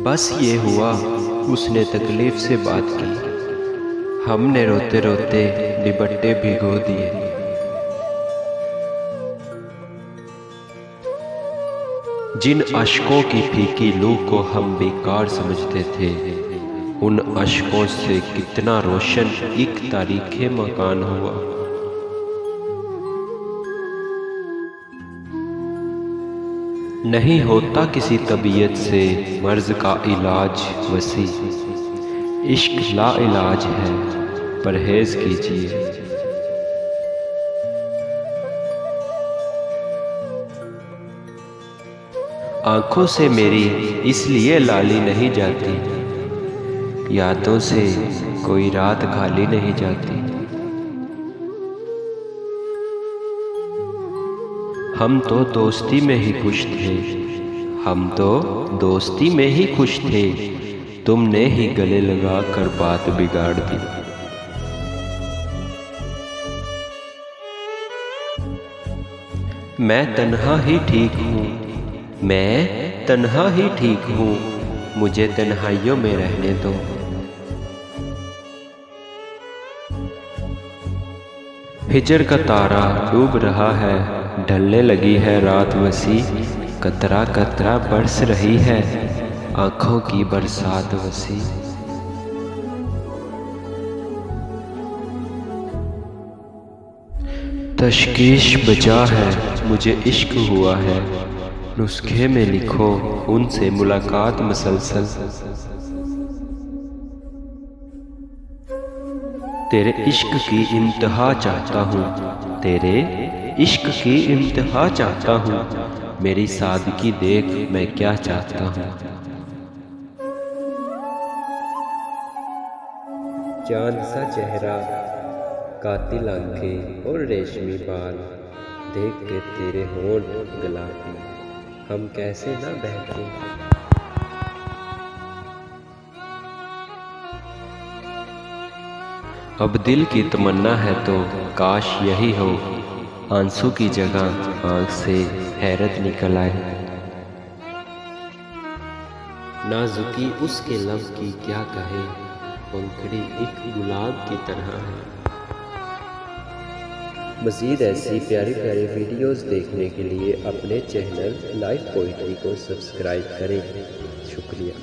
बस ये हुआ उसने तकलीफ से बात की, हमने रोते रोते लिबट्टे भिगो दिए। जिन अश्कों की फीकी लू को हम बेकार समझते थे, उन अश्कों से कितना रोशन एक तारीखे मकान हुआ। नहीं होता किसी तबीयत से मर्ज का इलाज वसी, इश्क ला इलाज है परहेज कीजिए। आंखों से मेरी इसलिए लाली नहीं जाती, यादों से कोई रात खाली नहीं जाती। हम तो दोस्ती में ही खुश थे, हम तो दोस्ती में ही खुश थे, तुमने ही गले लगा कर बात बिगाड़ दी। मैं तन्हा ही ठीक हूँ, मैं तन्हा ही ठीक हूँ, मुझे तन्हाइयों में रहने दो। हिजर का तारा डूब रहा है, ढलने लगी है रात वसी, कतरा कतरा बरस रही है आंखों की बरसात वसी। तशकीश बचा है मुझे इश्क हुआ है, नुस्खे में लिखो उनसे मुलाकात मसलसल। तेरे इश्क की इंतहा चाहता हूँ, तेरे इश्क की इंतहा चाहता हूँ, मेरी सादगी देख मैं क्या चाहता हूँ। चांद सा चेहरा, कातिल आंखें और रेशमी बाल, देख के तेरे होंठ गुलाबी, हम कैसे ना बहके। अब दिल की तमन्ना है तो काश यही हो, आंसू की जगह आंख से हैरत निकल आए। नाजुकी उसके लब की क्या कहे, पंखड़ी एक गुलाब की तरह है। मज़ीद ऐसी प्यारी प्यारी वीडियोस देखने के लिए अपने चैनल लाइफ पोइट्री को सब्सक्राइब करें। शुक्रिया।